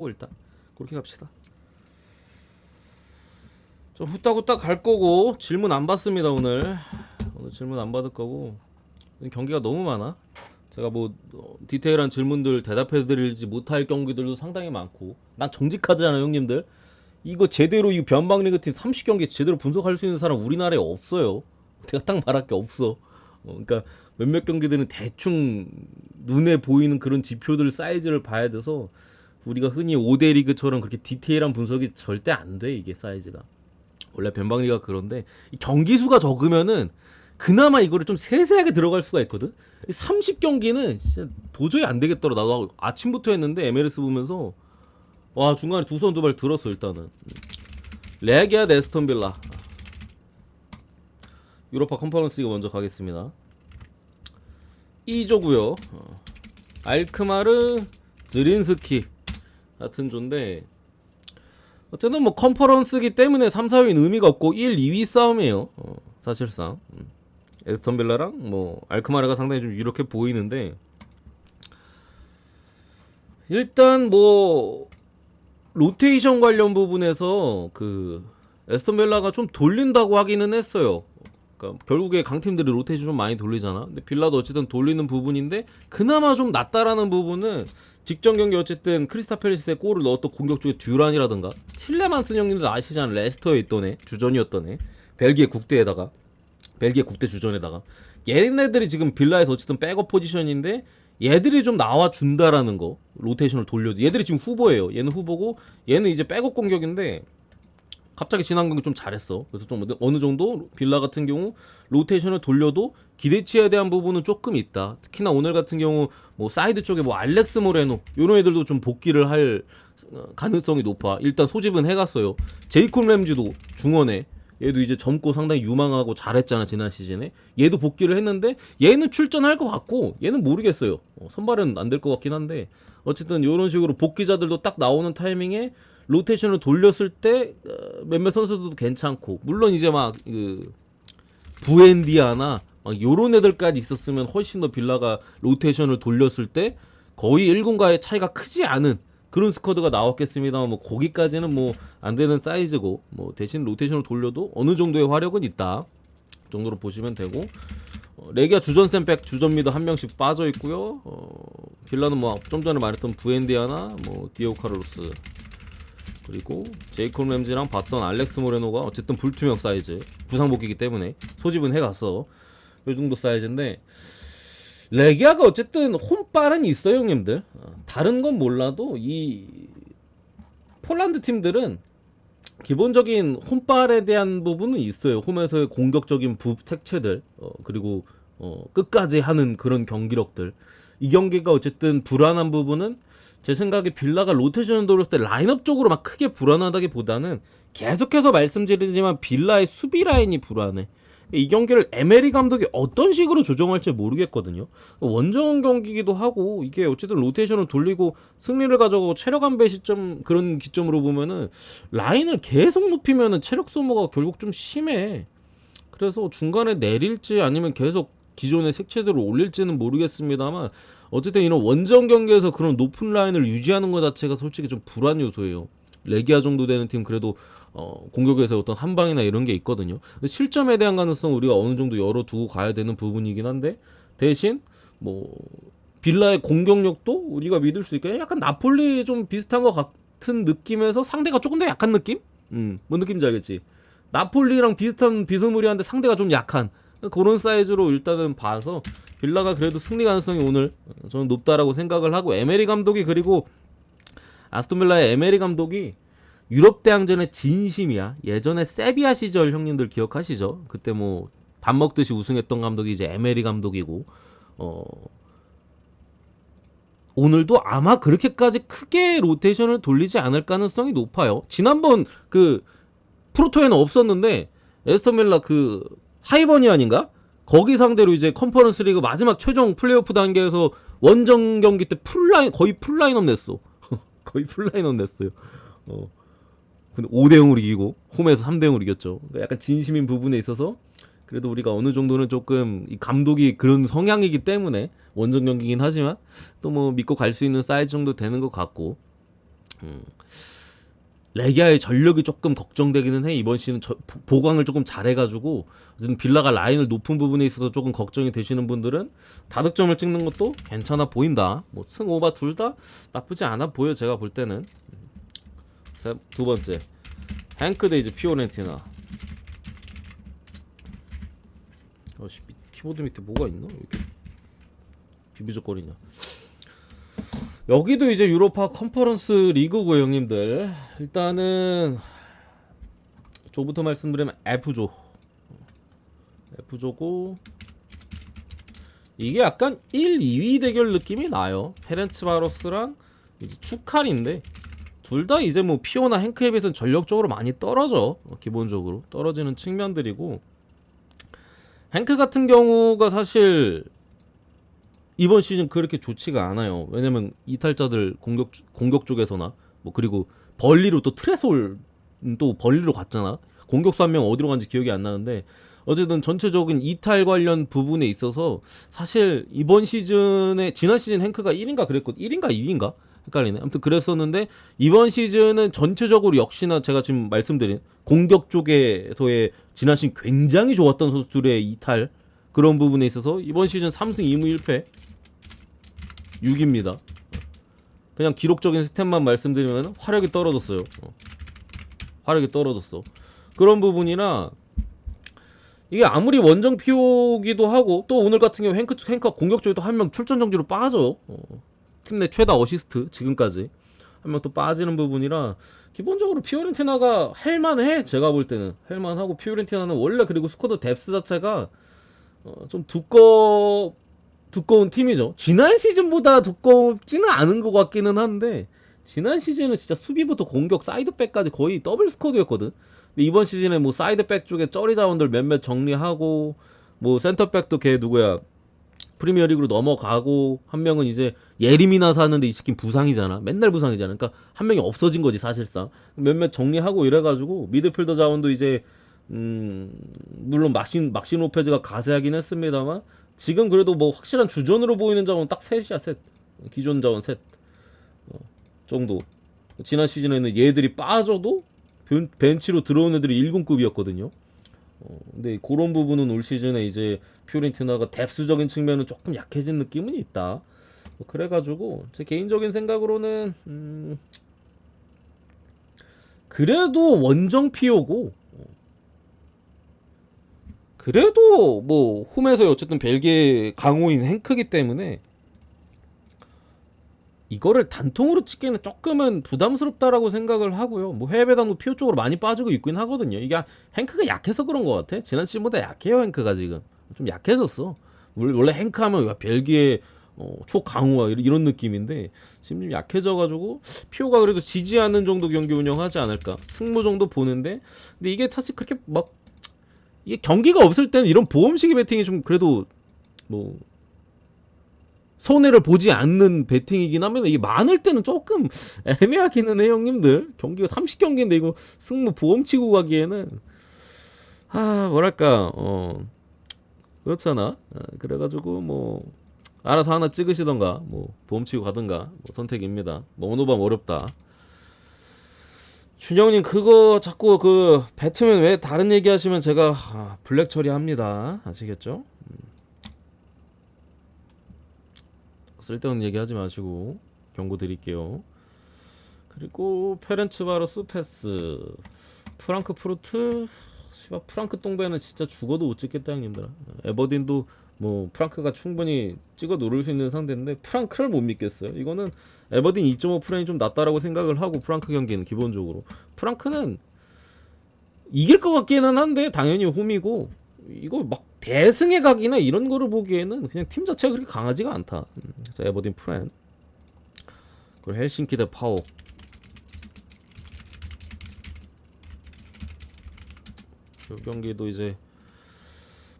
일단 그렇게 갑시다. 좀 후딱후딱 갈 거고 질문 안 받습니다. 오늘 질문 안 받을 거고 경기가 너무 많아. 제가 뭐 디테일한 질문들 대답해 드리지 못할 경기들도 상당히 많고 난 정직하잖아요 형님들. 이거 제대로 이 변방리그 팀 30경기 제대로 분석할 수 있는 사람 우리나라에 없어요. 제가 딱 말할 게 없어. 그러니까 몇몇 경기들은 대충 눈에 보이는 그런 지표들 사이즈를 봐야 돼서 우리가 흔히 5대 리그처럼 그렇게 디테일한 분석이 절대 안 돼. 이게 사이즈가 원래 변방리가 그런데 이 경기 수가 적으면은 그나마 이거를 좀 세세하게 들어갈 수가 있거든. 30경기는 진짜 도저히 안 되겠더라. 나도 아침부터 했는데 MLS 보면서 와 중간에 두 선 두 발 들었어. 일단은 레기아 대 에스턴 빌라 유로파 컨퍼런스 리그 먼저 가겠습니다. 2조고요. 알크마르 드린스키 같은 조인데 어쨌든 뭐 컨퍼런스기 때문에 3, 4위는 의미가 없고 1, 2위 싸움이에요. 사실상 에스턴 빌라랑 뭐 알크마르가 상당히 좀 유력해 보이는데 일단 뭐 로테이션 관련 부분에서 그 에스턴 빌라가 좀 돌린다고 하기는 했어요. 그러니까 결국에 강팀들이 로테이션 좀 많이 돌리잖아. 근데 빌라도 어쨌든 돌리는 부분인데 그나마 좀 낫다라는 부분은 직전 경기 어쨌든 크리스탈 팰리스의 골을 넣었던 공격 쪽에 듀란이라든가 틸레만스 형님들 아시잖아. 레스터에 있던 애 주전이었던 애 벨기에 국대 주전에다가 얘네들이 지금 빌라에서 어쨌든 백업 포지션인데 얘들이 좀 나와준다라는 거. 로테이션을 돌려도 얘들이 지금 후보예요. 얘는 후보고 얘는 이제 백업 공격인데 갑자기 지난 경기 좀 잘했어. 그래서 좀 어느 정도 빌라 같은 경우 로테이션을 돌려도 기대치에 대한 부분은 조금 있다. 특히나 오늘 같은 경우 뭐 사이드 쪽에 뭐 알렉스 모레노 이런 애들도 좀 복귀를 할 가능성이 높아. 일단 소집은 해갔어요. 제이콥 램지도 중원에 얘도 이제 젊고 상당히 유망하고 잘했잖아 지난 시즌에. 얘도 복귀를 했는데 얘는 출전할 것 같고 얘는 모르겠어요. 선발은 안 될 것 같긴 한데 어쨌든 이런 식으로 복귀자들도 딱 나오는 타이밍에 로테이션을 돌렸을 때 몇몇 선수들도 괜찮고 물론 이제 막 그 부엔디아나 막 요런 애들까지 있었으면 훨씬 더 빌라가 로테이션을 돌렸을 때 거의 1군과의 차이가 크지 않은 그런 스쿼드가 나왔겠습니다만 뭐 거기까지는 뭐 안 되는 사이즈고 뭐 대신 로테이션을 돌려도 어느 정도의 화력은 있다 정도로 보시면 되고 레기아 주전 샌백 주전 미드 한 명씩 빠져 있고요. 빌라는 뭐 좀 전에 말했던 부엔디아나 뭐 디오 카를로스 그리고 제이콥 램지랑 봤던 알렉스 모레노가 어쨌든 불투명 사이즈 부상 복귀이기 때문에 소집은 해갔어. 요 정도 사이즈인데 레기아가 어쨌든 홈빨은 있어요 형님들. 다른 건 몰라도 이 폴란드 팀들은 기본적인 홈빨에 대한 부분은 있어요. 홈에서의 공격적인 택체들 그리고 끝까지 하는 그런 경기력들. 이 경기가 어쨌든 불안한 부분은 제 생각에 빌라가 로테이션을 돌렸을 때 라인업 쪽으로 막 크게 불안하다기보다는 계속해서 말씀드리지만 빌라의 수비 라인이 불안해. 이 경기를 에메리 감독이 어떤 식으로 조정할지 모르겠거든요. 원정 경기기도 하고 이게 어쨌든 로테이션을 돌리고 승리를 가져가고 체력 안배 시점 그런 기점으로 보면은 라인을 계속 높이면은 체력 소모가 결국 좀 심해. 그래서 중간에 내릴지 아니면 계속 기존의 색채대로 올릴지는 모르겠습니다만 어쨌든 이런 원정 경기에서 그런 높은 라인을 유지하는 것 자체가 솔직히 좀 불안 요소예요. 레기아 정도 되는 팀 그래도 공격에서 어떤 한 방이나 이런 게 있거든요. 실점에 대한 가능성 우리가 어느 정도 열어두고 가야 되는 부분이긴 한데 대신 뭐 빌라의 공격력도 우리가 믿을 수 있게 약간 나폴리 좀 비슷한 것 같은 느낌에서 상대가 조금 더 약한 느낌? 뭔 느낌인지 알겠지? 나폴리랑 비슷한 비스무리한데 상대가 좀 약한 그런 사이즈로 일단은 봐서 빌라가 그래도 승리 가능성이 오늘 저는 높다라고 생각을 하고 에메리 감독이 그리고 아스톤 빌라의 에메리 감독이 유럽 대항전의 진심이야. 예전에 세비야 시절 형님들 기억하시죠? 그때 뭐 밥 먹듯이 우승했던 감독이 이제 에메리 감독이고 오늘도 아마 그렇게까지 크게 로테이션을 돌리지 않을 가능성이 높아요. 지난번 그 프로토에는 없었는데 에스턴 빌라 그 하이버니안인가? 거기 상대로 이제 컨퍼런스 리그 마지막 최종 플레이오프 단계에서 원정 경기 때 거의 풀라인업 냈어. 거의 풀라인업 냈어요. 근데 5대0으로 이기고 홈에서 3대0으로 이겼죠. 그러니까 약간 진심인 부분에 있어서 그래도 우리가 어느 정도는 조금 이 감독이 그런 성향이기 때문에 원정 경기긴 하지만 또 뭐 믿고 갈 수 있는 사이즈 정도 되는 것 같고 레기아의 전력이 조금 걱정되기는 해. 이번 시즌 보강을 조금 잘해가지고 어쨌든 빌라가 라인을 높은 부분에 있어서 조금 걱정이 되시는 분들은 다득점을 찍는 것도 괜찮아 보인다. 뭐 승 오바 둘 다 나쁘지 않아 보여 제가 볼 때는. 두 번째 행크 데이즈 피오렌티나. 어씨 키보드 밑에 뭐가 있나? 왜 이렇게 비비적거리냐. 여기도 이제 유로파 컨퍼런스 리그고요 형님들. 일단은 조부터 말씀드리면 F조고 이게 약간 1, 2위 대결 느낌이 나요. 페렌츠바로스랑 이제 추칼인데 둘 다 이제 뭐 피오나 행크에 비해서는 전력적으로 많이 떨어져. 기본적으로 떨어지는 측면들이고, 행크 같은 경우가 사실 이번 시즌 그렇게 좋지가 않아요. 왜냐면 이탈자들 공격 쪽에서나 뭐 그리고 벌리로 또 트레솔 또 벌리로 갔잖아. 공격수 한 명 어디로 간지 기억이 안 나는데 어쨌든 전체적인 이탈 관련 부분에 있어서 사실 이번 시즌에 지난 시즌 행크가 1인가 그랬거든. 1인가 2인가? 헷갈리네. 아무튼 그랬었는데 이번 시즌은 전체적으로 역시나 제가 지금 말씀드린 공격 쪽에서의 지난 시즌 굉장히 좋았던 선수들의 이탈 그런 부분에 있어서 이번 시즌 3승 2무 1패 6입니다. 그냥 기록적인 스탯만 말씀드리면 화력이 떨어졌어요. 화력이 떨어졌어. 그런 부분이나 이게 아무리 원정 피오기도 하고 또 오늘 같은 경우 행카 공격 쪽에도 한 명 출전 정지로 빠져. 팀 내 최다 어시스트 지금까지 한 명 또 빠지는 부분이라 기본적으로 피오렌티나가 할만해. 제가 볼 때는 할만하고, 피오렌티나는 원래 그리고 스쿼드 뎁스 자체가 좀 두꺼운 팀이죠. 지난 시즌보다 두껍지는 않은 것 같기는 한데 지난 시즌은 진짜 수비부터 공격 사이드백까지 거의 더블 스쿼드였거든. 근데 이번 시즌에 뭐 사이드백 쪽에 쩌리 자원들 몇몇 정리하고 뭐 센터백도 걔 누구야 프리미어리그로 넘어가고, 한 명은 이제 예리미나서 하는데 이 새끼 부상이잖아. 맨날 부상이잖아. 그러니까 한 명이 없어진 거지 사실상. 몇몇 정리하고 이래가지고 미드필더 자원도 이제 물론 막신 로페즈가 가세하긴 했습니다만 지금 그래도 뭐 확실한 주전으로 보이는 자원은 딱 셋이야. 셋. 기존 자원 셋 정도. 지난 시즌에는 얘들이 빠져도 벤치로 들어온 애들이 1군급이었거든요. 근데 그런 부분은 올 시즌에 이제 피오렌티나가 뎁스적인 측면은 조금 약해진 느낌은 있다. 그래가지고 제 개인적인 생각으로는 그래도 원정 피오고, 그래도 뭐 홈에서 어쨌든 벨기에 강호인 행크기 때문에 이거를 단통으로 찍기는 조금은 부담스럽다라고 생각을 하고요. 뭐 해외 배당도 피오 쪽으로 많이 빠지고 있긴 하거든요. 이게 행크가 약해서 그런 것 같아. 지난 시즌보다 약해요. 행크가 지금 좀 약해졌어. 원래 행크 하면 벨기에 초강호와 이런 느낌인데 지금 좀 약해져가지고 피오가 그래도 지지 않는 정도 경기 운영하지 않을까. 승무 정도 보는데, 근데 이게 사실 그렇게 막 이게 경기가 없을 때는 이런 보험식의 배팅이 좀 그래도 뭐 손해를 보지 않는 배팅이긴 하면 이게 많을 때는 조금 애매하기는 해 형님들. 경기가 30경기인데 이거 승무 보험 치고 가기에는 뭐랄까 그렇잖아. 그래가지고 뭐 알아서 하나 찍으시던가 뭐 보험 치고 가던가 뭐 선택입니다. 뭐 오노밤 어렵다. 준영님 그거 자꾸 그 배트맨 왜 다른 얘기 하시면 제가 블랙 처리합니다. 아시겠죠? 쓸데없는 얘기 하지 마시고 경고 드릴게요. 그리고 페렌츠바로스 패스, 프랑크푸르트 프랑크 똥배는 진짜 죽어도 못 찍겠다 형님들아. 에버딘도 뭐 프랑크가 충분히 찍어 누를 수 있는 상대인데 프랑크를 못 믿겠어요. 이거는 에버딘 2.5 프레임이 좀 낮다라고 생각을 하고, 프랑크 경기는 기본적으로 프랑크는 이길 것 같기는 한데 당연히 홈이고, 이거 막 대승의 각이나 이런 거를 보기에는 그냥 팀 자체가 그렇게 강하지가 않다. 그래서 에버딘 프렌, 그리고 헬싱키 대 파옥. 이 경기도 이제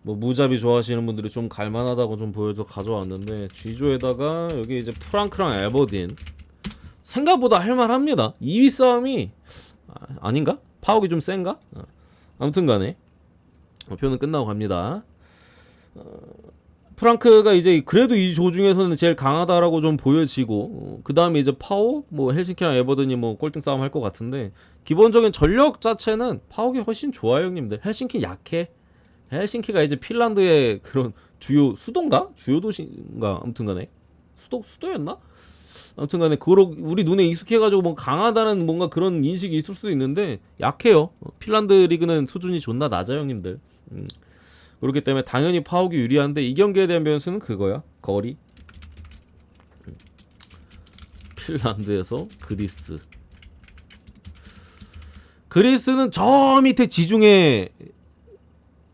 뭐 무자비 좋아하시는 분들이 좀 갈만하다고 좀 보여서 가져왔는데, G조에다가 여기 이제 프랑크랑 에버딘 생각보다 할만합니다. 2위 싸움이 아닌가? 파옥이 좀 센가? 아무튼간에 표는 끝나고 갑니다. 프랑크가 이제 그래도 이 조 중에서는 제일 강하다라고 좀 보여지고 그 다음에 이제 파오, 뭐 헬싱키랑 에버든이 뭐 꼴등 싸움 할 것 같은데 기본적인 전력 자체는 파옥이 훨씬 좋아요 형님들. 헬싱키 약해. 헬싱키가 이제 핀란드의 그런 주요 수도인가? 주요 도시인가? 아무튼간에 수도였나? 아무튼간에 그로 우리 눈에 익숙해가지고 뭐 강하다는 뭔가 그런 인식이 있을 수도 있는데 약해요. 핀란드 리그는 수준이 존나 낮아 형님들. 그렇기 때문에 당연히 파옥이 유리한데 이 경기에 대한 변수는 그거야. 거리. 핀란드에서 그리스. 그리스는 저 밑에 지중해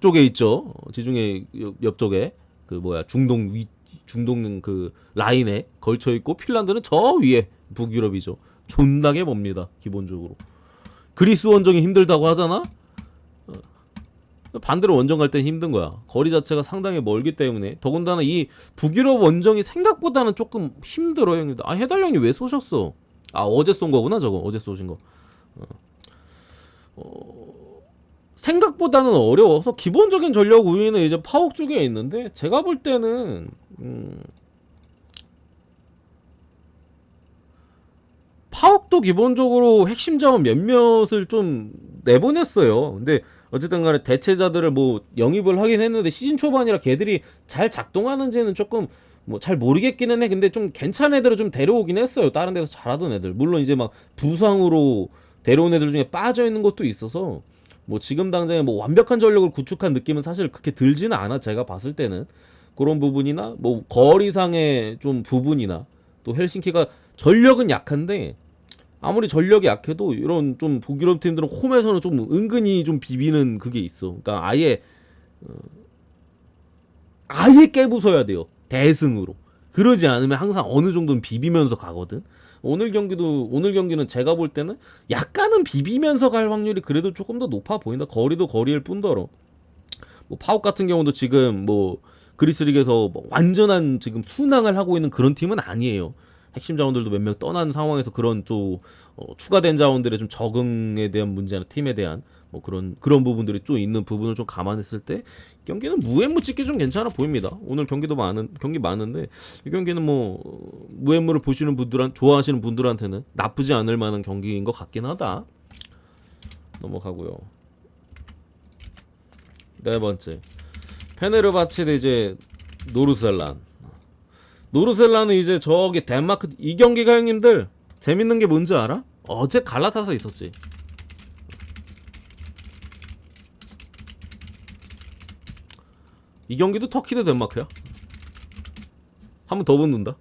쪽에 있죠. 지중해 옆쪽에 그 뭐야 중동 그 라인에 걸쳐 있고 핀란드는 저 위에 북유럽이죠. 존나게 멉니다. 기본적으로. 그리스 원정이 힘들다고 하잖아. 반대로 원정 갈 땐 힘든 거야. 거리 자체가 상당히 멀기 때문에. 더군다나 이 북유럽 원정이 생각보다는 조금 힘들어요 형님들. 아 해달 형님 왜 쏘셨어? 아 어제 쏜 거구나 저거. 어제 쏘신 거. 생각보다는 어려워서 기본적인 전력 우위는 이제 파옥 쪽에 있는데 제가 볼 때는 파옥도 기본적으로 핵심 자원 몇몇을 좀 내보냈어요. 근데 어쨌든 간에 대체자들을 뭐 영입을 하긴 했는데 시즌 초반이라 걔들이 잘 작동하는지는 조금 뭐 잘 모르겠기는 해. 근데 좀 괜찮은 애들을 좀 데려오긴 했어요. 다른 데서 잘하던 애들. 물론 이제 막 부상으로 데려온 애들 중에 빠져 있는 것도 있어서 뭐 지금 당장에 뭐 완벽한 전력을 구축한 느낌은 사실 그렇게 들지는 않아. 제가 봤을 때는 그런 부분이나 뭐 거리상의 좀 부분이나 또 헬싱키가 전력은 약한데 아무리 전력이 약해도 이런 좀 북유럽 팀들은 홈에서는 좀 은근히 좀 비비는 그게 있어. 그러니까 아예 깨부숴야 돼요. 대승으로. 그러지 않으면 항상 어느 정도는 비비면서 가거든. 오늘 경기는 제가 볼 때는 약간은 비비면서 갈 확률이 그래도 조금 더 높아 보인다. 거리도 거리일 뿐더러. 뭐 파옥 같은 경우도 지금 뭐 그리스 리그에서 뭐 완전한 지금 순항을 하고 있는 그런 팀은 아니에요. 핵심 자원들도 몇 명 떠난 상황에서 그런 좀 추가된 자원들의 좀 적응에 대한 문제나 팀에 대한 뭐 그런 부분들이 좀 있는 부분을 좀 감안했을 때 경기는 무앤무 찍기 좀 괜찮아 보입니다. 오늘 경기 많은데 이 경기는 뭐 무앤무를 보시는 좋아하시는 분들한테는 나쁘지 않을 만한 경기인 것 같긴 하다. 넘어가고요. 네 번째 페네르바체 대 이제 노르셀란은 이제 저기 덴마크. 이 경기가 형님들 재밌는 게 뭔지 알아? 어제 갈라타서 있었지. 이 경기도 터키 대 덴마크야. 한 번 더 붙는다.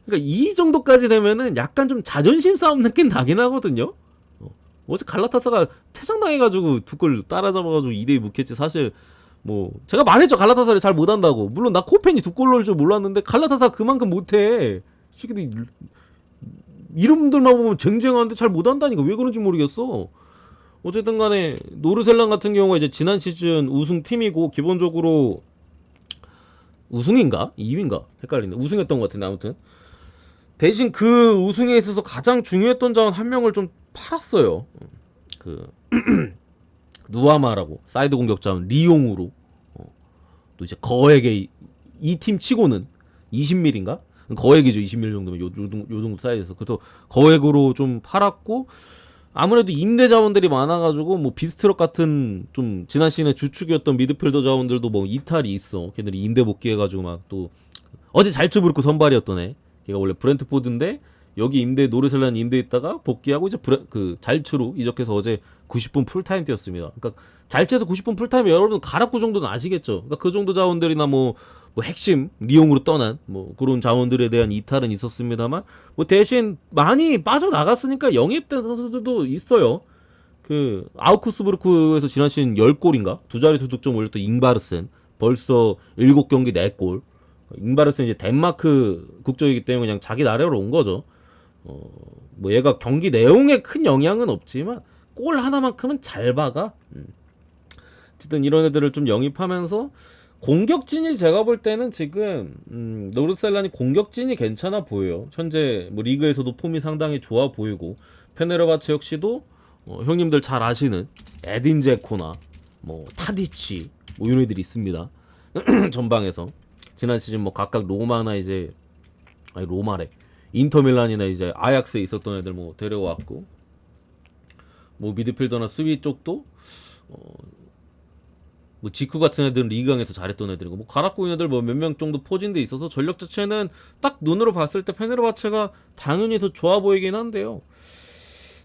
그러니까 이 정도까지 되면은 약간 좀 자존심 싸움 느낌 나긴 하거든요. 어제 갈라타사가 퇴장당해가지고 두 골 따라잡아가지고 2대2 묵혔지. 사실 뭐 제가 말했죠. 갈라타사를 잘 못한다고. 물론 나 코펜이 두 골 넣을 줄 몰랐는데 갈라타사 그만큼 못해. 새끼들 이름들만 보면 쟁쟁한데 잘 못한다니까. 왜 그런지 모르겠어. 어쨌든 간에 노르셀란 같은 경우가 이제 지난 시즌 우승팀이고 기본적으로 우승인가? 2위인가? 헷갈리네. 우승했던 것 같은데 아무튼 대신 그 우승에 있어서 가장 중요했던 자원 한 명을 좀 팔았어요. 그 누아마라고 사이드 공격 자원 리용으로 또 이제 거액의 이 팀 치고는 20밀인가? 거액이죠. 20밀 정도면 요 정도 사이즈에서. 그래서 거액으로 좀 팔았고 아무래도 임대 자원들이 많아가지고 뭐 비스트럭 같은 좀 지난 시즌에 주축이었던 미드필더 자원들도 뭐 이탈이 있어. 걔들이 임대 복귀해가지고 막 또 어제 잘츠부르크 선발이었던 애. 걔가 원래 브렌트포드인데 여기 노르셀란 임대 있다가 복귀하고 이제 그 잘츠로 이적해서 어제 90분 풀타임 뛰었습니다. 그러니까 잘츠에서 90분 풀타임 여러분 가락구 정도는 아시겠죠. 그러니까 그 정도 자원들이나 뭐 핵심 리용으로 떠난 뭐 그런 자원들에 대한 이탈은 있었습니다만 뭐 대신 많이 빠져나갔으니까 영입된 선수들도 있어요. 그 아우크스부르크에서 지난 시즌 10골인가? 두 자리 득점 올렸던 잉바르센 벌써 7경기 4골. 잉바르센 이제 덴마크 국적이기 때문에 그냥 자기 나라로 온 거죠. 뭐 얘가 경기 내용에 큰 영향은 없지만 골 하나만큼은 잘 박아. 어쨌든 이런 애들을 좀 영입하면서 공격진이 제가 볼 때는 지금 노르셀란이 공격진이 괜찮아 보여요. 현재 뭐 리그에서도 폼이 상당히 좋아 보이고 페네르바체 역시도 형님들 잘 아시는 에딘 제코나 뭐 타디치 뭐 이런 애들이 있습니다. 전방에서 지난 시즌 뭐 각각 로마나 이제 아니 로마래 인터밀란이나 이제 아약스에 있었던 애들 뭐 데려왔고 뭐 미드필더나 수비 쪽도 뭐 지쿠 같은 애들은 리그강에서 잘했던 애들이고 뭐 갈아고 있는 애들 뭐 몇 명 정도 포진돼 있어서 전력 자체는 딱 눈으로 봤을 때 페네르바체가 당연히 더 좋아 보이긴 한데요.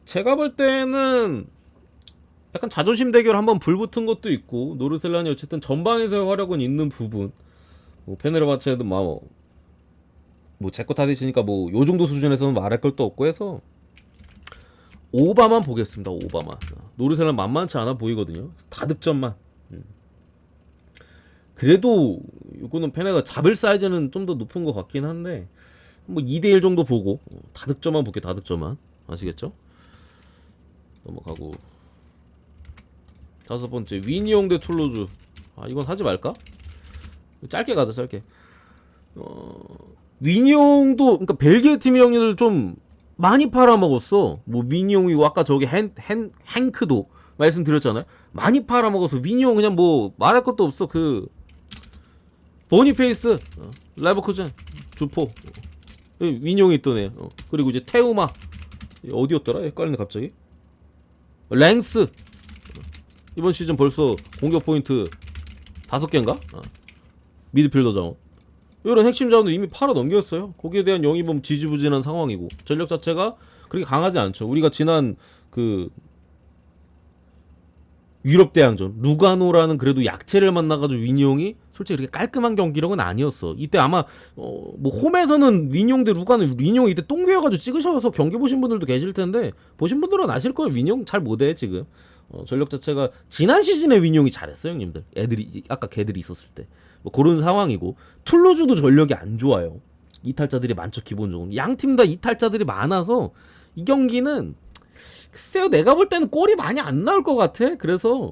제가 볼 때는 약간 자존심 대결 한번 불붙은 것도 있고 노르셀란이 어쨌든 전방에서의 화력은 있는 부분 뭐 페네르바체도 뭐 제거 탓이시니까 뭐 요 정도 수준에서는 말할 것도 없고 해서 오바만 보겠습니다. 오바만. 노르셀란 만만치 않아 보이거든요. 다득점만. 그래도 이거는 페네가 잡을 사이즈는 좀 더 높은 것 같긴 한데 뭐 2대1 정도 보고 다득점만 볼게요. 다득점만. 아시겠죠? 넘어가고 다섯 번째 위니용 대 툴루즈. 아 이건 하지 말까? 짧게 가자 짧게. 위니용도 그러니까 벨기에 팀의 형님들 좀 많이 팔아먹었어. 뭐 위니용이고 아까 저기 행크도 말씀드렸잖아요. 많이 팔아먹어서 위니용 그냥 뭐 말할 것도 없어. 그 보니페이스 레버쿠젠 주포 위니용이 있던 애. 그리고 이제 테우마 어디였더라? 헷갈리네 갑자기. 랭스 이번 시즌 벌써 공격 포인트 5개인가? 미드필더 자원 이런 핵심 자원도 이미 팔아 넘겼어요. 거기에 대한 영입은 지지부진한 상황이고 전력 자체가 그렇게 강하지 않죠. 우리가 지난 그 유럽 대항전 루가노라는 그래도 약체를 만나가지고 위니용이 솔직히 그렇게 깔끔한 경기력은 아니었어. 이때 아마 뭐 홈에서는 위니용 대 루가노 위니용이 이때 똥배여가지고 찍으셔서 경기 보신 분들도 계실 텐데 보신 분들은 아실 거예요. 위니용 잘 못해 지금. 전력 자체가 지난 시즌에 위니용이 잘했어요 형님들. 애들이 아까 걔들이 있었을 때 뭐 그런 상황이고 툴루즈도 전력이 안 좋아요. 이탈자들이 많죠 기본적으로. 양 팀 다 이탈자들이 많아서 이 경기는 글쎄요 내가 볼 때는 골이 많이 안 나올 것 같아. 그래서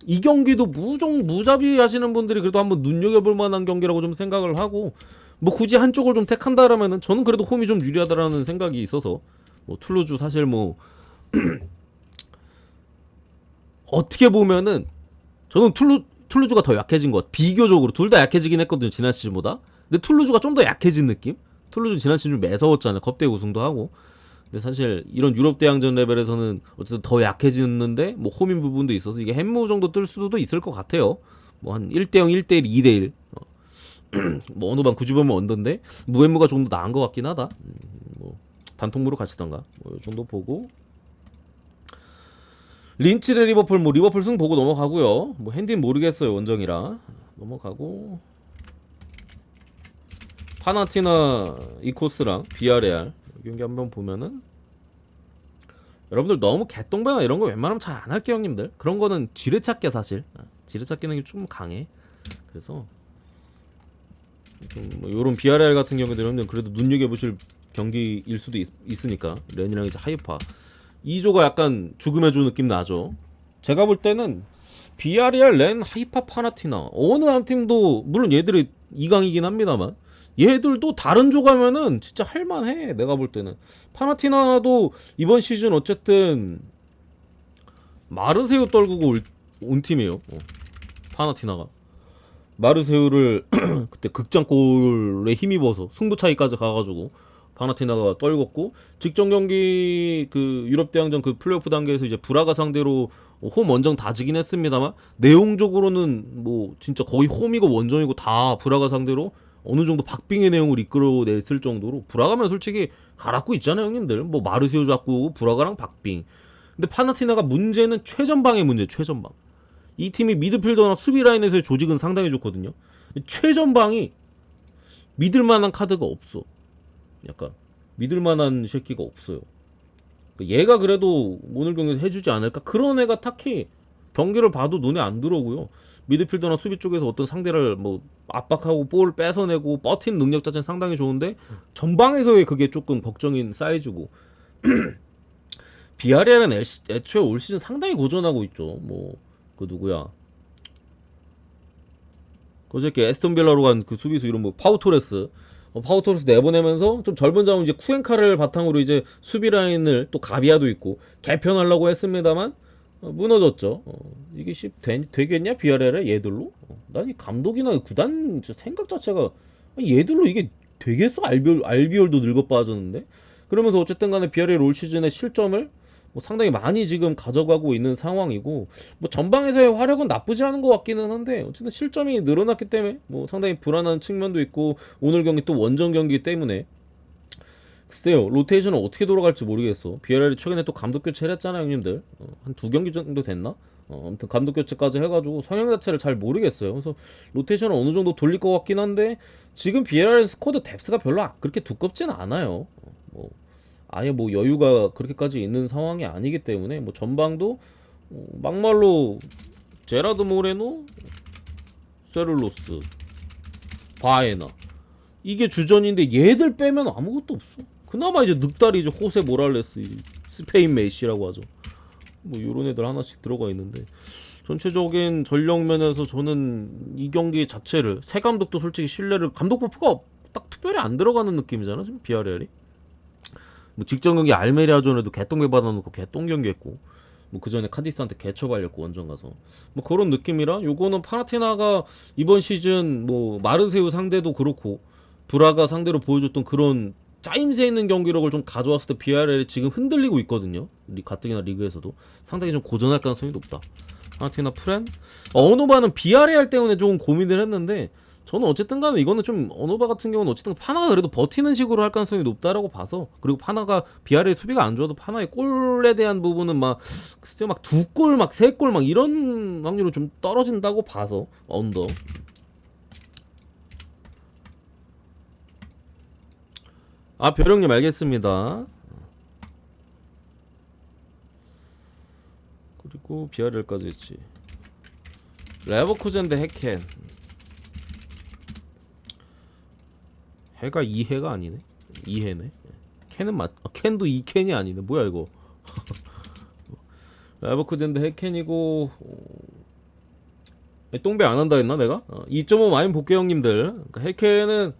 이 경기도 무자비 하시는 분들이 그래도 한번 눈여겨볼 만한 경기라고 좀 생각을 하고 뭐 굳이 한쪽을 좀 택한다라면은 저는 그래도 홈이 좀 유리하다라는 생각이 있어서 뭐 툴루즈 사실 뭐 어떻게 보면은 저는 툴루즈가 더 약해진 것 같아. 비교적으로 둘 다 약해지긴 했거든요 지난 시즌보다. 근데 툴루즈가 좀 더 약해진 느낌? 툴루즈는 지난 시즌 좀 매서웠잖아요. 겁대 우승도 하고. 근데 사실 이런 유럽 대항전 레벨에서는 어쨌든 더 약해지는데 뭐 홈인 부분도 있어서 이게 햄무 정도 뜰 수도 있을 것 같아요. 뭐 한 1대0, 1대1, 2대1 뭐 어느 반 굳이 보면 언더인데 무햄무가 조금 더 나은 것 같긴 하다. 뭐 단통무로 가시던가 뭐 이 정도 보고 린치 대 리버풀 뭐 리버풀 승 보고 넘어가고요. 뭐 핸디는 모르겠어요 원정이라 넘어가고 파나티나 이코스랑 비아레알 경기 한번 보면은 여러분들 너무 개똥배나 이런 거 웬만하면 잘 안 할게요 형님들. 그런 거는 지뢰찾기 사실 지뢰찾기는 좀 강해. 그래서 좀 뭐 요런 비아레알 같은 경우는 여러분들 그래도 눈여겨보실 경기일 수도 있으니까 렌이랑 이제 하이파 2조가 약간 죽음의 조 느낌 나죠. 제가 볼 때는 비아리알, 렌, 하이파, 파나티나 어느 한 팀도 물론 얘들이 2강이긴 합니다만 얘들도 다른 조 가면은 진짜 할만해. 내가 볼 때는 파나티나도 이번 시즌 어쨌든 마르세유 떨구고 온 팀이에요. 파나티나가 마르세유를 그때 극장골에 힘입어서 승부 차이까지 가가지고 파나티나가 떨궜고 직전 경기 그 유럽 대항전 그 플레이오프 단계에서 이제 브라가 상대로 홈 원정 다 지긴 했습니다만 내용적으로는 뭐 진짜 거의 홈이고 원정이고 다 브라가 상대로 어느 정도 박빙의 내용을 이끌어냈을 정도로 브라가면 솔직히 갈았고 있잖아요 형님들. 뭐 마르시오 잡고 브라가랑 박빙. 근데 파나티나가 문제는 최전방의 문제. 최전방 이 팀이 미드필더나 수비 라인에서의 조직은 상당히 좋거든요. 최전방이 믿을만한 카드가 없어. 약간 믿을만한 새끼가 없어요. 얘가 그래도 오늘 경기에서 해주지 않을까? 그런 애가 딱히 경기를 봐도 눈에 안 들어오고요. 미드필더나 수비 쪽에서 어떤 상대를 뭐 압박하고 볼 뺏어내고 버틴 능력 자체는 상당히 좋은데 전방에서의 그게 조금 걱정인 사이즈고 비아리알은 애초에 올 시즌 상당히 고전하고 있죠. 뭐 그 누구야? 그저께 에스톤빌라로 간 그 수비수 이런 뭐 파우토레스 파우토레스 내보내면서 좀 젊은 자원 이제 쿠엔카를 바탕으로 이제 수비 라인을 또 가비아도 있고 개편하려고 했습니다만 무너졌죠. 이게 되겠냐 비아레알에 얘들로? 난 이 감독이나 구단 생각 자체가 아니, 얘들로 이게 되겠어? 알비올도 늙어 빠졌는데. 그러면서 어쨌든 간에 비아레알 올 시즌에 실점을 뭐 상당히 많이 지금 가져가고 있는 상황이고, 뭐 전방에서의 화력은 나쁘지 않은 것 같기는 한데 어쨌든 실점이 늘어났기 때문에 뭐 상당히 불안한 측면도 있고, 오늘 경기 또 원정 경기 때문에 글쎄요, 로테이션은 어떻게 돌아갈지 모르겠어. 비에랄이 최근에 또 감독 교체를 했잖아요, 형님들. 한 두 경기 정도 됐나? 아무튼 감독 교체까지 해가지고 성향 자체를 잘 모르겠어요. 그래서 로테이션을 어느 정도 돌릴 것 같긴 한데, 지금 비에랄의 스쿼드 뎁스가 별로 그렇게 두껍진 않아요. 뭐 아예 뭐 여유가 그렇게까지 있는 상황이 아니기 때문에 뭐 전방도 막말로 제라드 모레노, 세룰로스, 바에나 이게 주전인데 얘들 빼면 아무것도 없어. 그나마 이제 늑다리죠. 호세 모랄레스, 스페인 메시라고 하죠. 뭐 요런 애들 하나씩 들어가 있는데, 전체적인 전력 면에서 저는 이 경기 자체를, 새 감독도 솔직히 신뢰를, 감독 버프가 딱 특별히 안 들어가는 느낌이잖아 지금 비아레알이. 뭐 직전 경기 알메리아전에도 개똥배 받아놓고 개똥 경기했고, 뭐 그 전에 카디스한테 개처발렸고 원정 가서 뭐 그런 느낌이라, 요거는 파나티나가 이번 시즌 뭐 마르세유 상대도 그렇고 브라가 상대로 보여줬던 그런 짜임새 있는 경기력을 좀 가져왔을 때 비아레알이 지금 흔들리고 있거든요. 가뜩이나 리그에서도 상당히 좀 고전할 가능성이 높다. 파나티나 프렌, 어노바는 비아레알 때문에 조금 고민을 했는데, 저는 어쨌든 간에 이거는 좀, 어노바 같은 경우는 어쨌든 파나가 그래도 버티는 식으로 할 가능성이 높다라고 봐서, 그리고 파나가 비아레의 수비가 안 좋아도 파나의 골에 대한 부분은 막 글쎄 막 두 골 막 세 골 막 이런 확률은 좀 떨어진다고 봐서 언더. 벼령님 알겠습니다. 그리고 비아레알까지 했지. 레버쿠젠 대 해켄. 해가 2해가 아니네. 2해네. 캔은 캔도 2캔이 아니네. 뭐야 이거. 레버쿠젠 대 해켄이고, 똥배 안 한다 했나 내가? 2.5 마인 복귀 형님들. 그러니까 해켄은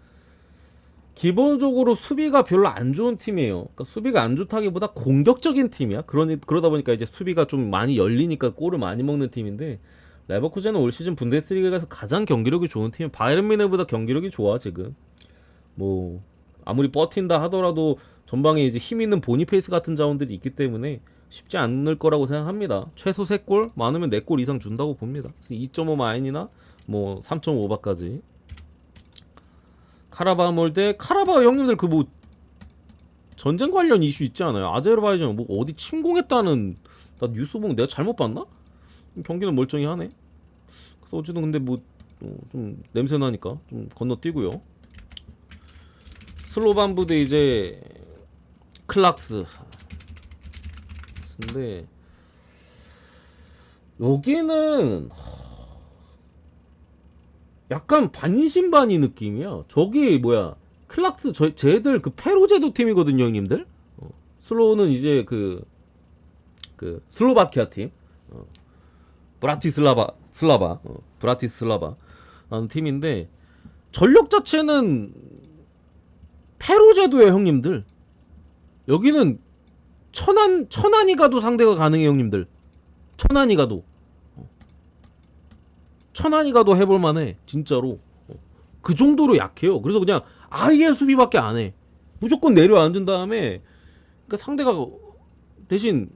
기본적으로 수비가 별로 안 좋은 팀이에요. 그러니까 수비가 안 좋다기보다 공격적인 팀이야. 그러다 보니까 이제 수비가 좀 많이 열리니까 골을 많이 먹는 팀인데, 레버쿠젠은 올 시즌 분데스리가에서 가장 경기력이 좋은 팀. 바이에른 뮌헨보다 경기력이 좋아 지금. 뭐 아무리 버틴다 하더라도 전방에 이제 힘 있는 보니페이스 같은 자원들이 있기 때문에 쉽지 않을 거라고 생각합니다. 최소 3골, 많으면 4골 이상 준다고 봅니다. 2.5 마인이나 뭐 3.5바까지. 카라바오 몰대, 카라바오 형님들 그 뭐 전쟁 관련 이슈 있지 않아요? 아제르바이잔 뭐 어디 침공했다는, 나 뉴스 보면 내가 잘못 봤나? 경기는 멀쩡히 하네. 그래서 어쨌든 근데 뭐 좀 냄새 나니까 좀 건너뛰고요. 슬로반 부대 이제 클락스. 근데 여기는 약간 반신반의 느낌이야. 저기 뭐야, 클락스 쟤들 그 페루제도 팀이거든요 형님들. 슬로우는 이제 그 슬로바키아 팀, 브라티슬라바 라는 팀인데, 전력 자체는 페루제도의 형님들. 여기는 천안이 가도 상대가 가능해 형님들. 천안이 가도 해볼만해 진짜로. 그 정도로 약해요. 그래서 그냥 아예 수비밖에 안 해. 무조건 내려앉은 다음에, 그러니까 상대가 대신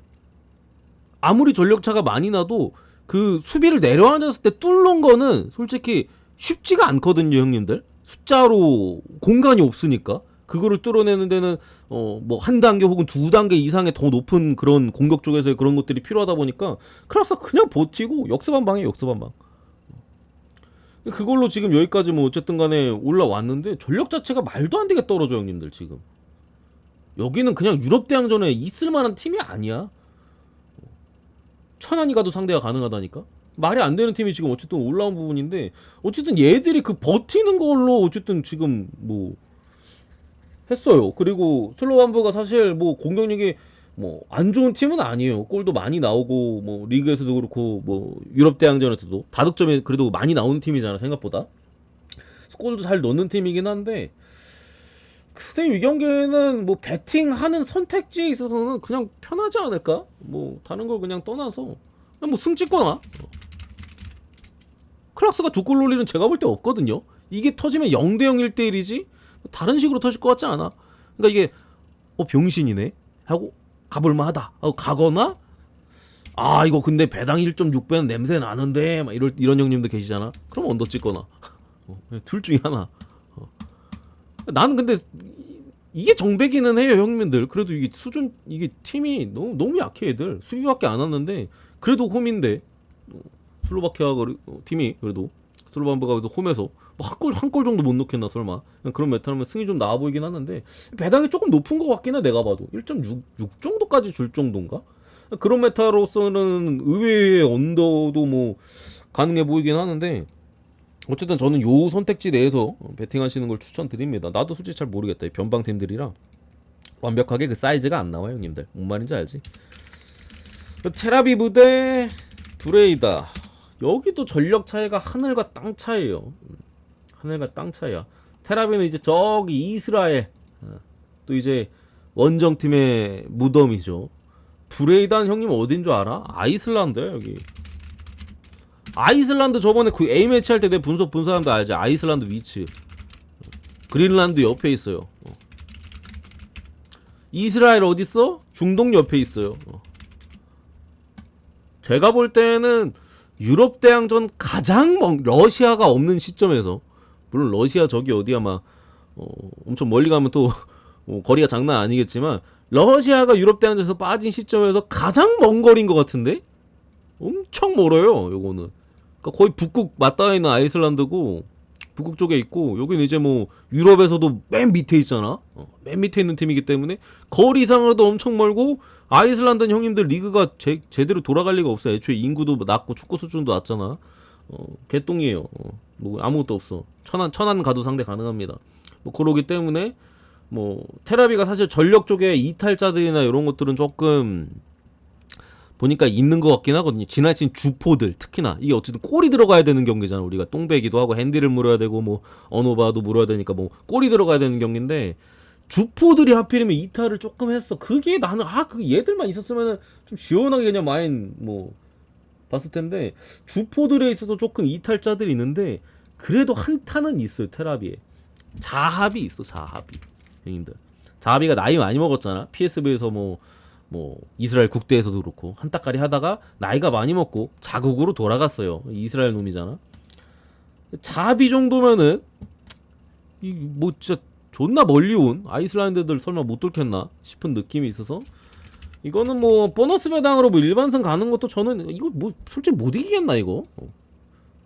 아무리 전력차가 많이 나도 그 수비를 내려앉았을 때 뚫는 거는 솔직히 쉽지가 않거든요 형님들. 숫자로 공간이 없으니까 그거를 뚫어내는 데는 뭐 한 단계 혹은 두 단계 이상의 더 높은 그런 공격 쪽에서의 그런 것들이 필요하다 보니까 클락스가 그냥 버티고 역습한방이에요. 역습한방. 그걸로 지금 여기까지 뭐 어쨌든 간에 올라왔는데, 전력 자체가 말도 안 되게 떨어져 형님들. 지금 여기는 그냥 유럽 대항전에 있을 만한 팀이 아니야. 천안이 가도 상대가 가능하다니까. 말이 안 되는 팀이 지금 어쨌든 올라온 부분인데, 어쨌든 얘들이 그 버티는 걸로 어쨌든 지금 뭐 했어요. 그리고 슬로반부가 사실 뭐 공격력이 뭐 안 좋은 팀은 아니에요. 골도 많이 나오고 뭐 리그에서도 그렇고 뭐 유럽 대항전에서도 다득점이 그래도 많이 나오는 팀이잖아 생각보다. 골도 잘 넣는 팀이긴 한데, 글쎄 이 경기에는 뭐 배팅하는 선택지에 있어서는 그냥 편하지 않을까? 뭐 다른 걸 그냥 떠나서 뭐 승 찍거나. 클락스가 두 골 올리는 제가 볼 때 없거든요. 이게 터지면 0대0 1대1이지 다른 식으로 터질 것 같지 않아. 그러니까 이게 병신이네 하고 가볼만하다 하고 가거나, 아 이거 근데 배당 1.6배는 냄새 나는데 막 이런 형님도 계시잖아. 그럼 언더 찍거나. 둘 중에 하나. 나는 근데 이게 정배기는 해요 형님들. 그래도 이게 수준, 이게 팀이 너무 약해. 애들 수비밖에 안 왔는데 그래도 홈인데, 슬로바키아 팀이 그래도 슬로바키아가 그래도 홈에서 한 골 정도 못 넣겠나 설마. 그런 메타라면 승이 좀 나아 보이긴 하는데 배당이 조금 높은 것 같긴 해. 내가 봐도 1.6 정도까지 줄 정도인가. 그런 메타로서는 의외의 언더도 뭐 가능해 보이긴 하는데, 어쨌든 저는 요 선택지 내에서 베팅하시는 걸 추천드립니다. 나도 솔직히 잘 모르겠다. 이 변방팀들이랑 완벽하게 그 사이즈가 안 나와요 형님들. 뭔 말인지 알지? 테라비브 대 브레이다. 여기도 전력 차이가 하늘과 땅 차이에요. 하늘과 땅 차이야. 테라비는 이제 저기 이스라엘, 또 이제 원정팀의 무덤이죠. 브레이다는 형님 어딘 줄 알아? 아이슬란드야 여기. 아이슬란드 저번에 그 A매치 할 때 내 분석 본 사람도 알지? 아이슬란드 위치 그린란드 옆에 있어요. 이스라엘 어딨어? 중동 옆에 있어요. 제가 볼 때는 유럽 대항전 가장 러시아가 없는 시점에서, 물론 러시아 저기 어디야 막 엄청 멀리 가면 또 거리가 장난 아니겠지만, 러시아가 유럽 대항전에서 빠진 시점에서 가장 먼 거리인 것 같은데? 엄청 멀어요 요거는. 그러니까 거의 북극 맞닿아 있는 아이슬란드고, 북극 쪽에 있고, 여기는 이제 뭐 유럽에서도 맨 밑에 있잖아. 맨 밑에 있는 팀이기 때문에 거리상으로도 엄청 멀고, 아이슬란드는 형님들 리그가 제대로 돌아갈 리가 없어. 애초에 인구도 낮고 축구 수준도 낮잖아. 개똥이에요. 뭐 아무것도 없어. 천안 가도 상대 가능합니다. 뭐 그러기 때문에 뭐 테라비가 사실 전력 쪽에 이탈자들이나 이런 것들은 조금 보니까 있는 것 같긴 하거든요. 지나친 주포들 특히나 이게 어쨌든 골이 들어가야 되는 경기잖아. 우리가 똥배기도 하고 핸디를 물어야 되고 뭐 어노바도 물어야 되니까 뭐 골이 들어가야 되는 경기인데, 주포들이 하필이면 이탈을 조금 했어. 그게 나는 그 얘들만 있었으면은 좀 시원하게 그냥 마인 뭐 봤을 텐데, 주포들에 있어서 조금 이탈자들이 있는데 그래도 한타는 있어요. 테라비에 자합이 있어. 자합이 형님들, 자합이가 나이 많이 먹었잖아. PSV에서 뭐 이스라엘 국대에서도 그렇고 한따까리 하다가 나이가 많이 먹고 자국으로 돌아갔어요. 이스라엘 놈이잖아. 자합이 정도면은 뭐 진짜 존나 멀리 온 아이슬란드들 설마 못 뚫겠나 싶은 느낌이 있어서, 이거는 뭐 보너스 배당으로 뭐 일반승 가는 것도 저는 이거 뭐 솔직히 못 이기겠나 이거.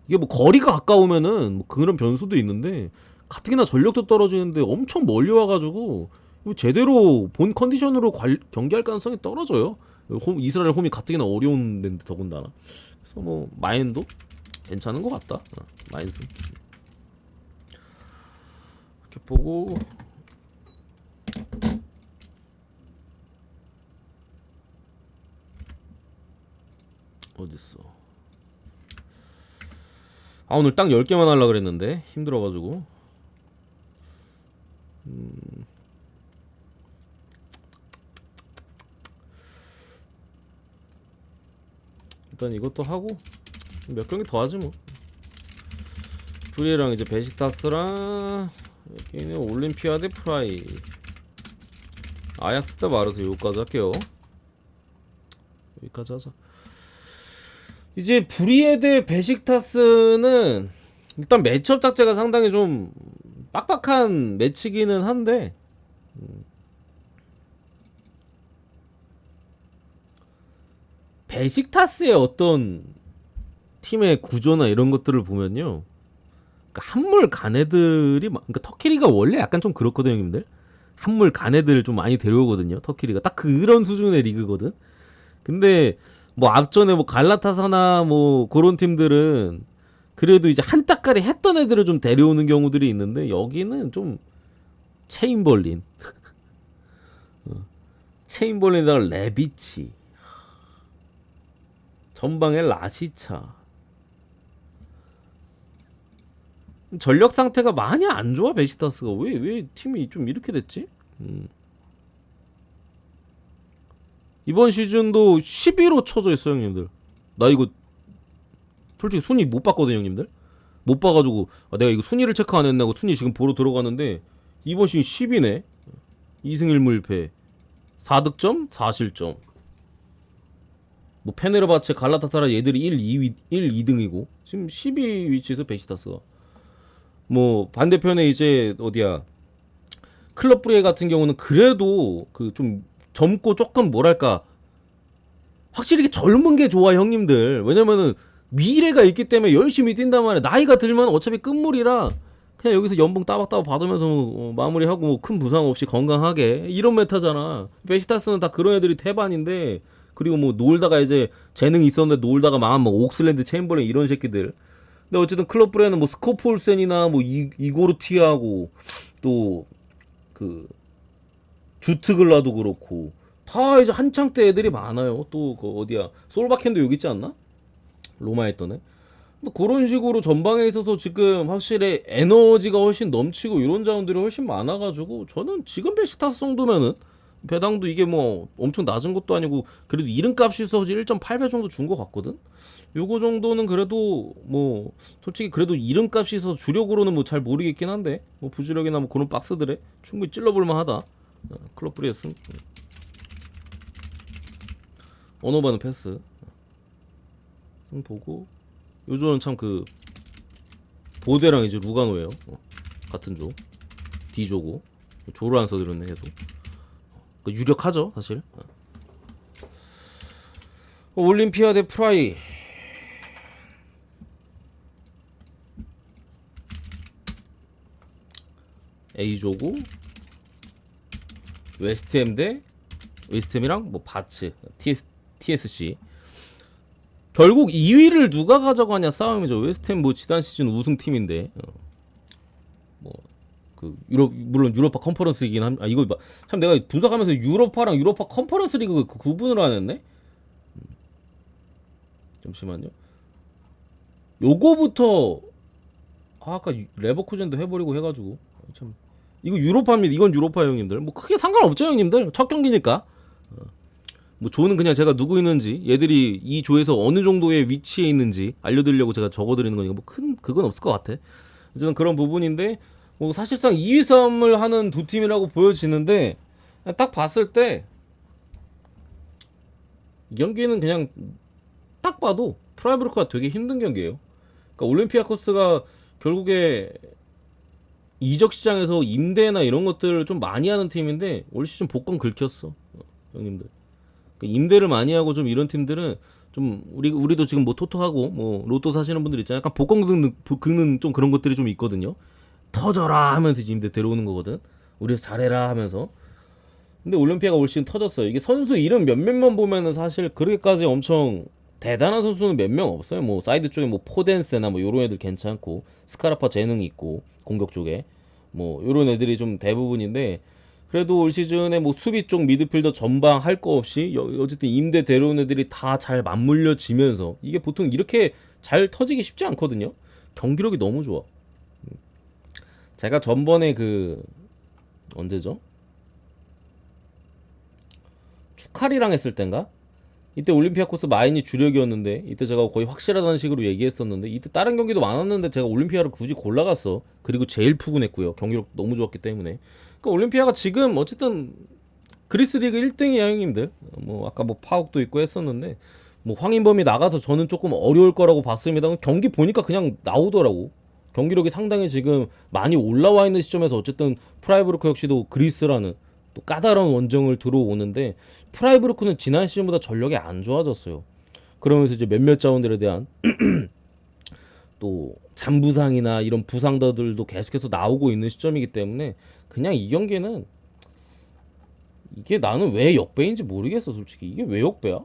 이게 뭐 거리가 가까우면은 뭐 그런 변수도 있는데, 가뜩이나 전력도 떨어지는데 엄청 멀리 와가지고 이거 제대로 본 컨디션으로 경기할 가능성이 떨어져요. 이스라엘 홈이 가뜩이나 어려운 데인데 더군다나. 그래서 뭐 마인도 괜찮은 것 같다. 마인스 이렇게 보고, 어딨어. 오늘 딱 10개만 하려고 그랬는데 힘들어가지고. 일단 이것도 하고 몇 경기 더 하지 뭐. 브리에랑 이제 베시타스랑 여기는 올림피아드 프라이, 아약스 대 마르세 여기까지 할게요. 여기까지 하자. 이제 브리에 대 베식타스는 일단 매치업 자체가 상당히 좀 빡빡한 매치기는 한데, 베식타스의 어떤 팀의 구조나 이런 것들을 보면요, 그러니까 한물 간 애들이 그러니까 터키리가 원래 약간 좀 그렇거든요 형님들. 한물 간 애들을 좀 많이 데려오거든요. 터키리가 딱 그런 수준의 리그거든. 근데 뭐 앞전에 뭐 갈라타사나 뭐 그런 팀들은 그래도 이제 한따까리 했던 애들을 좀 데려오는 경우들이 있는데, 여기는 좀 체인벌린 체인벌린에다가 레비치, 전방에 라시차, 전력 상태가 많이 안 좋아. 베시타스가 왜 팀이 좀 이렇게 됐지? 이번 시즌도 11호 쳐져 있어 형님들. 나 이거 솔직히 순위 못 봤거든요, 형님들. 못 봐가지고 내가 이거 순위를 체크 안 했나고 순위 지금 보러 들어가는데 이번 시즌 10위네. 2승 1무 1패, 4득점 4실점. 뭐 페네르바체, 갈라타사라 얘들이 2등이고 지금 12위 위치에서 베시타스가. 뭐 반대편에 이제 어디야, 클럽 브레 같은 경우는 그래도 그 좀 젊고 조금 뭐랄까 확실히 젊은 게 좋아 형님들. 왜냐면은 미래가 있기 때문에 열심히 뛴단 말이야. 나이가 들면 어차피 끝물이라 그냥 여기서 연봉 따박따박 받으면서 마무리하고 뭐 큰 부상 없이 건강하게 이런 메타잖아. 베시타스는 다 그런 애들이 태반인데, 그리고 뭐 놀다가 이제 재능이 있었는데 놀다가 망한 뭐 옥슬랜드 챔버레인 이런 새끼들. 근데 어쨌든 클럽 브레는 뭐 스코폴센이나 뭐 이고르티하고 또 그 주트글라도 그렇고 다 이제 한창 때 애들이 많아요. 또 그 어디야, 솔바켄도 여기 있지 않나? 로마에 있던 애. 뭐 그런 식으로 전방에 있어서 지금 확실히 에너지가 훨씬 넘치고 이런 자원들이 훨씬 많아가지고 저는 지금 베시타스 정도면은 배당도 이게 뭐 엄청 낮은 것도 아니고 그래도 이름값이 있어서 1.8배 정도 준 것 같거든. 요거 정도는 그래도 뭐 솔직히 그래도 이름값이 있어서 주력으로는 뭐 잘 모르겠긴 한데 뭐 부주력이나 뭐 그런 박스들에 충분히 찔러볼만 하다. 클럽 브리에스 언어바는 패스 보고. 요조는 참 그 보데랑 이제 루가노예요. 같은 조 D조고 조를 안 써드렸네 계속. 유력하죠 사실. 올림피아대 프라이 A조고, 웨스트햄 대 웨스트햄이랑 뭐 바츠 TSC. 결국 2위를 누가 가져가냐 싸움이죠. 웨스트햄 뭐 지난 시즌 우승팀인데 뭐 그 물론 유로파 컨퍼런스이긴 한. 이거 참 내가 분석하면서 유로파랑 유로파 컨퍼런스 리그 그 구분을 안 했네. 잠시만요. 요거부터 아까 레버쿠젠도 해버리고 해가지고 참 이거 유로파입니다. 이건 유로파 형님들. 뭐 크게 상관없죠 형님들. 첫 경기니까. 뭐 조는 그냥 제가 누구 있는지, 얘들이 이 조에서 어느 정도의 위치에 있는지 알려드리려고 제가 적어드리는 거니까 뭐 큰 그건 없을 것 같아. 어쨌든 그런 부분인데 뭐 사실상 2위 싸움을 하는 두 팀이라고 보여지는데, 딱 봤을 때 이 경기는 그냥 딱 봐도 프라이브루크가 되게 힘든 경기예요. 그러니까 올림피아코스가 결국에 이적 시장에서 임대나 이런 것들을 좀 많이 하는 팀인데 올 시즌 복권 긁혔어 형님들. 그러니까 임대를 많이 하고 좀 이런 팀들은 좀 우리도 지금 뭐 토토하고 뭐 로또 사시는 분들 있잖아요. 약간 복권 긁는 좀 그런 것들이 좀 있거든요. 터져라 하면서 이제 임대 데려오는 거거든. 우리에서 잘해라 하면서. 근데 올림피아가 올 시즌 터졌어요. 이게 선수 이름 몇몇만 보면은 사실 그렇게까지 엄청 대단한 선수는 몇 명 없어요. 뭐 사이드 쪽에 뭐 포덴세나 뭐 요런 애들 괜찮고, 스카라파 재능이 있고 공격 쪽에 뭐 요런 애들이 좀 대부분인데, 그래도 올 시즌에 뭐 수비 쪽 미드필더 전방 할 거 없이 어쨌든 임대 데려온 애들이 다 잘 맞물려지면서 이게 보통 이렇게 잘 터지기 쉽지 않거든요. 경기력이 너무 좋아. 제가 전번에 그 언제죠? 축하리랑 했을 땐가? 이때 올림피아코스 마인이 주력이었는데 이때 제가 거의 확실하다는 식으로 얘기했었는데, 이때 다른 경기도 많았는데 제가 올림피아를 굳이 골라갔어. 그리고 제일 푸근했고요. 경기력 너무 좋았기 때문에. 그러니까 올림피아가 지금 어쨌든 그리스 리그 1등이야 형님들. 뭐 아까 뭐 파옥도 있고 했었는데 뭐 황인범이 나가서 저는 조금 어려울 거라고 봤습니다. 경기 보니까 그냥 나오더라고. 경기력이 상당히 지금 많이 올라와 있는 시점에서 어쨌든 프라이브루크 역시도 그리스라는 또 까다로운 원정을 들어오는데, 프라이브루크는 지난 시즌보다 전력이 안 좋아졌어요. 그러면서 이제 몇몇 자원들에 대한 또 잔부상이나 이런 부상자들도 계속해서 나오고 있는 시점이기 때문에 그냥 이 경기는 이게 나는 왜 역배인지 모르겠어 솔직히. 이게 왜 역배야?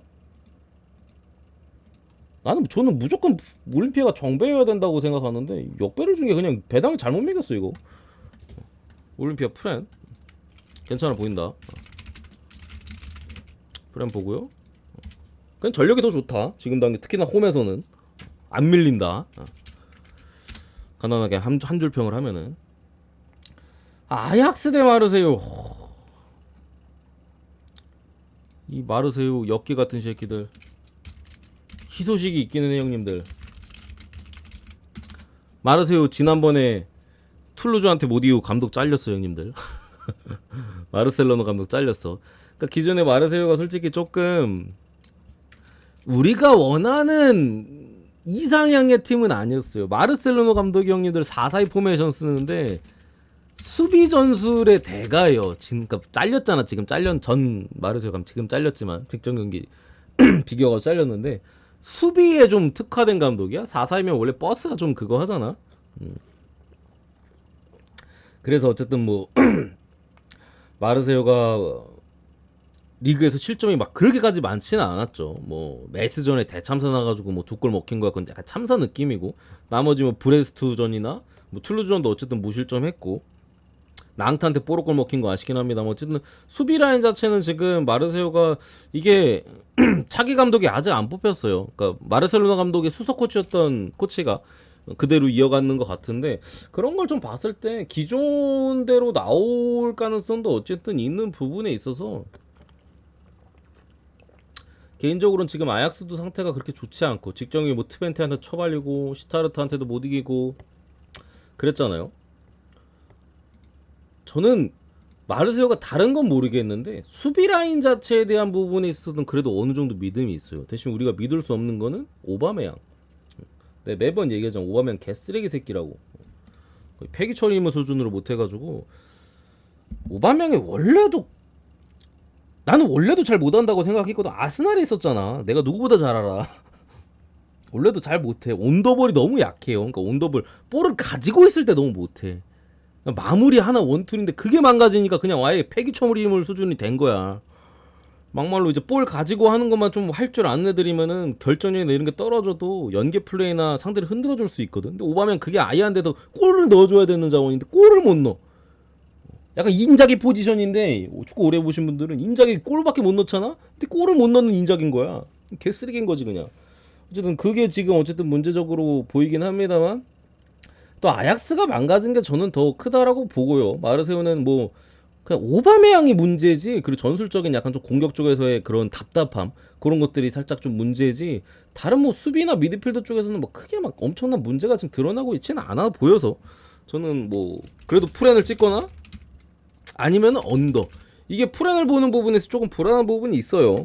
저는 무조건 올림피아가 정배여야 된다고 생각하는데 역배를 준 게 그냥 배당을 잘못 매겼어 이거. 올림피아 프렌 괜찮아 보인다. 프렌 보고요. 그냥 전력이 더 좋다 지금 당장. 특히나 홈에서는 안 밀린다. 가난하게 한 줄 평을 하면은. 아약스 대 마르세유. 이 마르세유 엽기 같은 새끼들 희소식이 있기는 해 형님들. 마르세유 지난번에 툴루즈한테 못 이기고 감독 잘렸어 형님들. 마르셀로나 감독 잘렸어. 그러니까 기존에 마르세유가 솔직히 조금 우리가 원하는 이상향의 팀은 아니었어요. 마르셀로나 감독이 형님들 4-4-2 포메이션 쓰는데 수비 전술의 대가예요. 지금 그러니까 잘렸잖아. 지금 잘렸 전 마르세유 감독 지금 잘렸지만 직전 경기 비교가 잘렸는데 수비에 좀 특화된 감독이야. 4-4-2면 원래 버스가 좀 그거 하잖아. 그래서 어쨌든 뭐 마르세유가 리그에서 실점이 막 그렇게까지 많지는 않았죠. 뭐 메스전에 대참사 나가지고 뭐 2골 먹힌 거야. 그건 약간 참사 느낌이고 나머지 뭐 브레스트전이나 뭐 툴루즈전도 어쨌든 무실점했고 낭트한테 뽀로골 먹힌 거 아시긴 합니다만 어쨌든 수비 라인 자체는 지금 마르세유가 이게 차기 감독이 아직 안 뽑혔어요. 그러니까 마르셀로나 감독의 수석 코치였던 코치가 그대로 이어가는 것 같은데 그런 걸 좀 봤을 때 기존대로 나올 가능성도 어쨌든 있는 부분에 있어서 개인적으로는 지금 아약스도 상태가 그렇게 좋지 않고 직전에 뭐 트벤테한테 쳐발리고 시타르트한테도 못 이기고 그랬잖아요. 저는 마르세유가 다른 건 모르겠는데 수비 라인 자체에 대한 부분에 있어서는 그래도 어느 정도 믿음이 있어요. 대신 우리가 믿을 수 없는 거는 오바메양. 네, 매번 얘기하잖아. 오바메양 개쓰레기 새끼라고. 거의 폐기 처리임을 수준으로 못해가지고 오바메양이 원래도 나는 원래도 잘 못한다고 생각했거든. 아스날에 있었잖아. 내가 누구보다 잘 알아. 원래도 잘 못해. 온더볼이 너무 약해요. 그러니까 온더볼 볼을 가지고 있을 때 너무 못해. 마무리 하나 원툴인데 그게 망가지니까 그냥 아예 폐기초물임을 수준이 된 거야. 막말로 이제 볼 가지고 하는 것만 좀 할 줄 아는 애들이면은 결정력이나 이런 게 떨어져도 연계 플레이나 상대를 흔들어 줄 수 있거든. 근데 오바면 그게 아예 안 돼도 골을 넣어줘야 되는 자원인데 골을 못 넣어. 약간 인자기 포지션인데 축구 오래 보신 분들은 인자기 골밖에 못 넣잖아. 근데 골을 못 넣는 인자기인 거야. 개쓰레기인 거지 그냥. 어쨌든 그게 지금 어쨌든 문제적으로 보이긴 합니다만 또 아약스가 망가진 게 저는 더 크다라고 보고요. 마르세유는 뭐 그냥 오바메양이 문제지. 그리고 전술적인 약간 좀 공격 쪽에서의 그런 답답함 그런 것들이 살짝 좀 문제지. 다른 뭐 수비나 미드필더 쪽에서는 뭐 크게 막 엄청난 문제가 지금 드러나고 있지는 않아 보여서 저는 뭐 그래도 프렌을 찍거나 아니면 언더. 이게 프렌을 보는 부분에서 조금 불안한 부분이 있어요.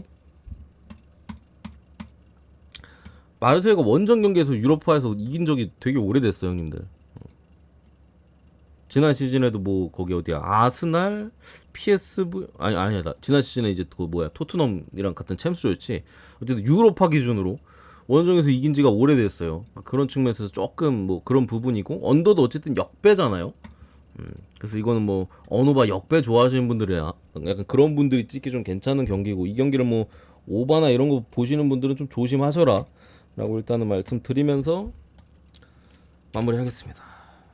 마르세유가 원정 경기에서 유로파에서 이긴 적이 되게 오래됐어요, 형님들. 지난 시즌에도 뭐 거기 어디야 아스날, PSV 아니다. 지난 시즌에 이제 그 뭐야 토트넘이랑 같은 챔스였지. 어쨌든 유로파 기준으로 원정에서 이긴 지가 오래됐어요. 그런 측면에서 조금 뭐 그런 부분이고 언더도 어쨌든 역배잖아요. 그래서 이거는 뭐 어노바 역배 좋아하시는 분들이야 약간 그런 분들이 찍기 좀 괜찮은 경기고 이 경기를 뭐 오바나 이런 거 보시는 분들은 좀 조심하셔라 라고 일단은 말씀드리면서 마무리하겠습니다.